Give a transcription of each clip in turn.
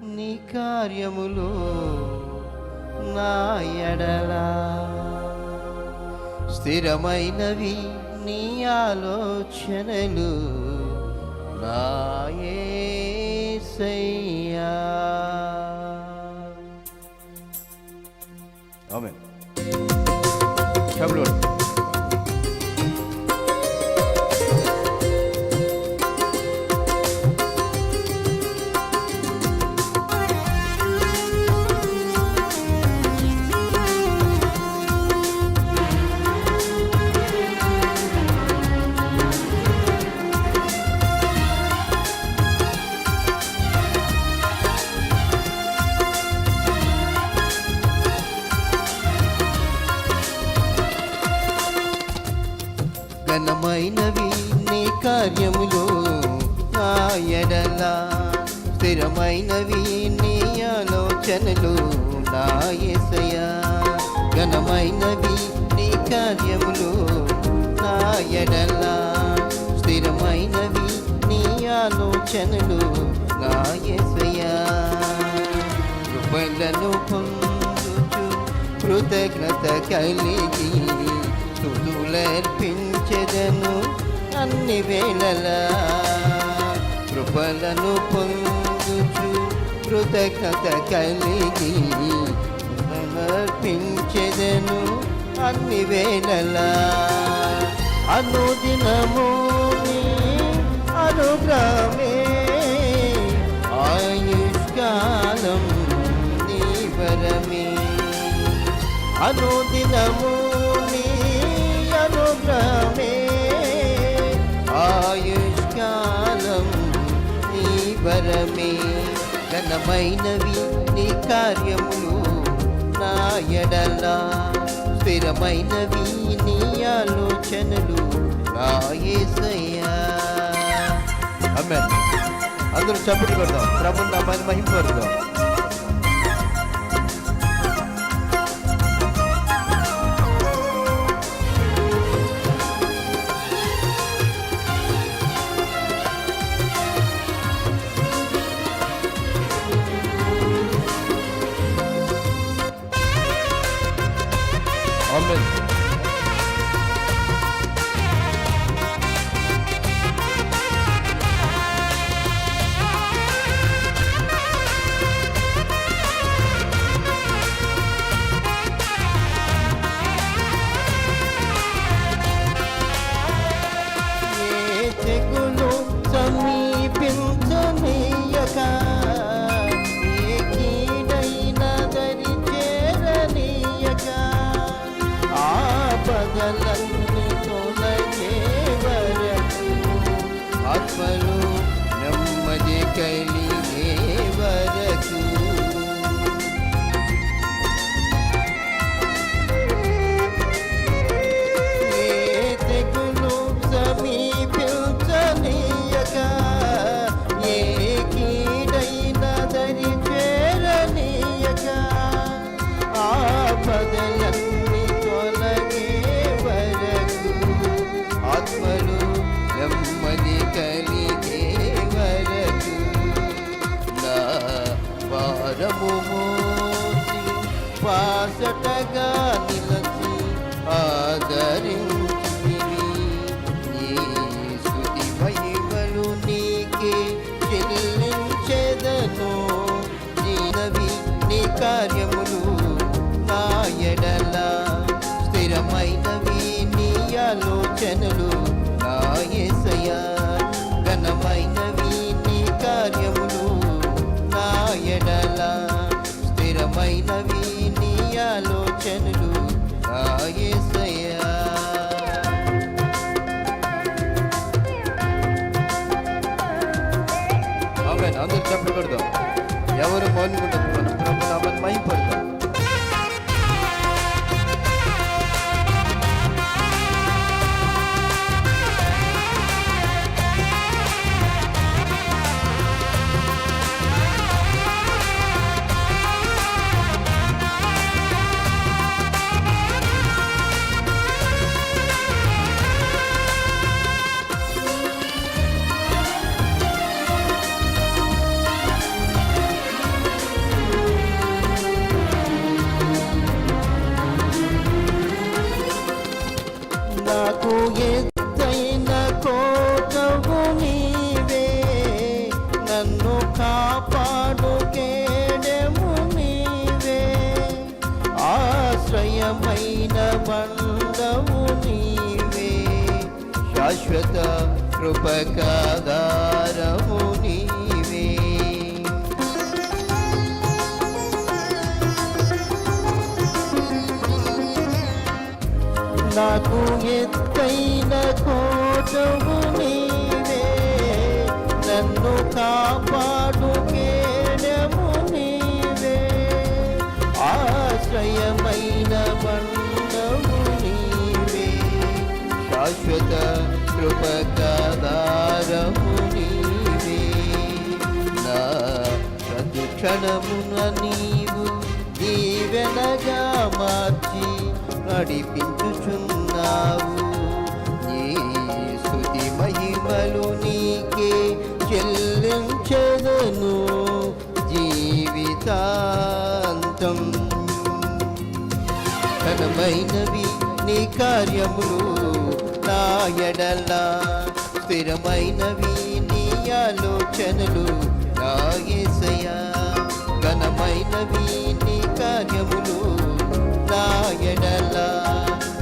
నీ కార్యములు నా ఎడల స్థిరమైనవి నీ ఆలోచనలు నా యేసయ్యా. ఆమేన్. చప్పట్లు. ఘనమైనవి నీ కార్యములు నా ఎడల స్థిరమైనవి నీ ఆలోచనలు నా యేసయ్యా. ఘనమైనవి నీ కార్యములు నా ఎడల స్థిరమైనవి నీ ఆలోచనలు నా యేసయ్యా. కృపలను పొందుచు కృతజ్ఞత కలిగి స్తుతులర్పించెదను అన్ని వేళలా. కృపలను పొందుచు కృతజ్ఞత కలిగి స్తుతులర్పించెదను అన్ని వేళలా. అనుదినము నీ అనుగ్రహమే ఆయుష్కాలం నీ వరమే. అనుదినము నీ అనుగ్రహమే ఆయుష్కాలం నీ వరమే. ఘనమైనవి నీ కార్యములు నా ఎడల స్థిరమైనవి నీ ఆలోచనలు నా యేసయ్యా. ఆమేన్. అందరూ చప్పట్లు కొడదాం, ప్రభువు నామాన్ని మహిమపరుద్దాం. ఆమేన్. ఏ తెగులు సమీపించనీయక, ఏ కీడైన దరి చేరనీయక, ఆపదలన్నీ తొలగే వరకు, ఆత్మలు నెమ్మది కలిగే వరకు. ఏ తెగులు సమీపించనీయక, ఏ కీడైన దరి చేరనీయక, ఆపదలన్నీ తొలగే వరకు, ఆత్మలు నెమ్మది కలిగే వరకు. నా భారము మోసి పాసటగా నిలచి ఆదరించితివి. నీ స్తుతి మహిమలు నీకే చెల్లించెదను. నీనవి నీ కార్యములు నా ఎడల స్థిరమైనవి నీ ఆలోచనలు నా యేసయ్యా. ఘనమైనవి నీ కార్యములు నా ఎడల స్థిరమైనవి నీ ఆలోచనలు నా యేసయ్యా. ఆమేన్. అందరూ చప్పట్లు కొడదాం. ఎవరు మౌనంగా ఉండదు, మనం ప్రభు నామాన్ని మహిమపరుద్దాం. శాశ్వత కృపకాధారము నీవే. నాకు ఎత్తైన కోటవు నీవే, నన్ను కాపాడు కేడము నీవే, ఆశ్రయమైన బండవు నీవే, శాశ్వత కృపకాధారము నీవే. నా ప్రతి క్షణమున నీవు దీవెనగా మార్చి నడిపించుచున్నావు. నీ స్తుతి మహిమలు నీకే చెల్లించెదను జీవితాంతం. ఘనమైనవి నీ కార్యములు నా ఎడల, స్థిరమైనవి నీ ఆలోచనలు నా యేసయ్యా. ఘనమైనవి నీ కార్యములు నా ఎడల,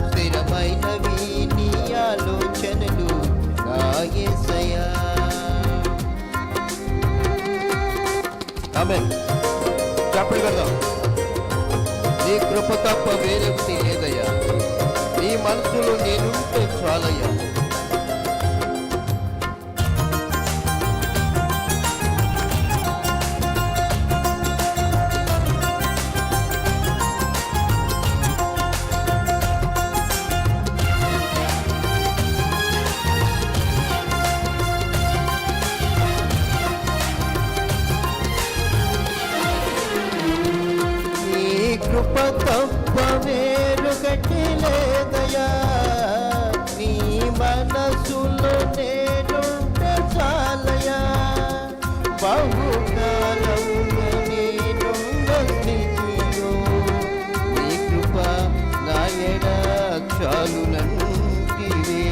స్థిరమైనవి నీ ఆలోచనలు నా యేసయ్యా. ఆమేన్. చప్పట్లు కొడదాం. నీ కృప తప్ప వేరేది లేదయ్యా. నీ మనసులో నేనుంటే చాలయ్యా. కృప తప్ప వేరొకటి లేదయా, నీ మనసులో నేనుంటే చాలయా, బహుకాలముగా నేనున్న స్థితిలో నీ కృప నా ఎడ చాలునంటివే.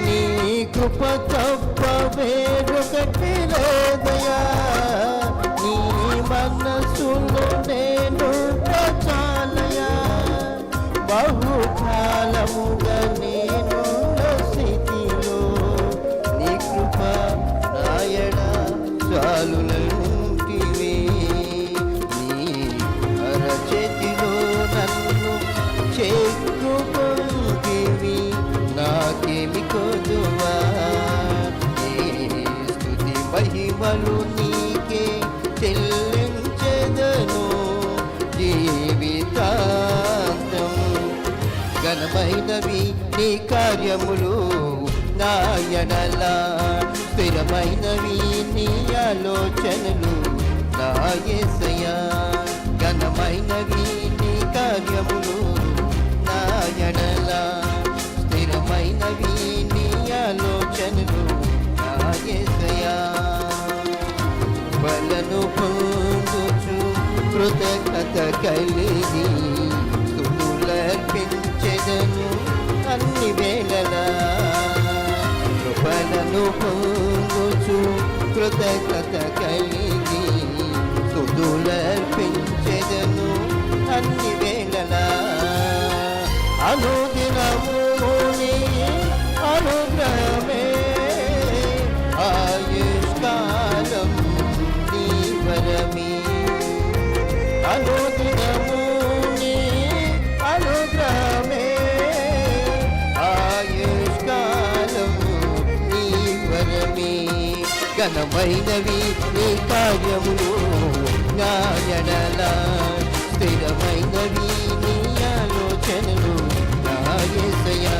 నీ కృప తప్ప వేరొకటి లేదయా, నీ మనసులో నేను చాలయా, బహుకాలముగా నేను స్థితిలో నీ కృప నా ఎడ చాలునంటివే. నీ అరచేతిలో నన్ను చేర్చుకొంటివి, నాకేమి కొదువా. స్తుతి మహిమలు నీకే చెల్లించెదను జీవితాంతం. ఘనమైనవి నీ కార్యములు నా ఎడల, స్థిరమైనవి నీ ఆలోచనలు నా యేసయ్యా. ఘనమైనవి నీ కార్యములు నా ఎడల, స్థిరమైనవి నీ ఆలోచనలు నా యేసయ్యా. బలను పొందుచు కృతజ్ఞత కలిగి స్తుతులర్పించెదను అన్ని వేళలా. కృపలను పొందుచు కృతజ్ఞత కలిగి స్తుతులర్పించెదను అన్ని వేళలా. అనుదినము నీ అనుగ్రహమే, ఆయుష్కాలం నీ వరమే. అనుదినము నీ అనుగ్రహమే, ఆయుష్కాలం నీ వరమే. ఘనమైనవి నీ కార్యములు నా ఎడల, స్థిరమైనవి నీ ఆలోచనలు నా యేసయ్యా.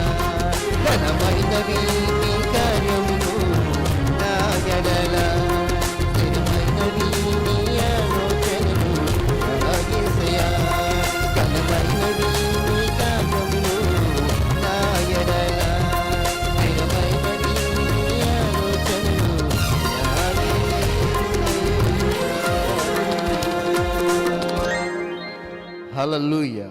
ఘనమైనవి నీ కార్యములు నా ఎడల, స్థిరమైనవి నీ ఆలోచనలు నా యేసయ్యా. ఘనమైనవి నీ కార్యములు నా ఎడల, స్థిరమైనవి నీ ఆలోచనలు నా యేసయ్యా. హల్లెలూయా.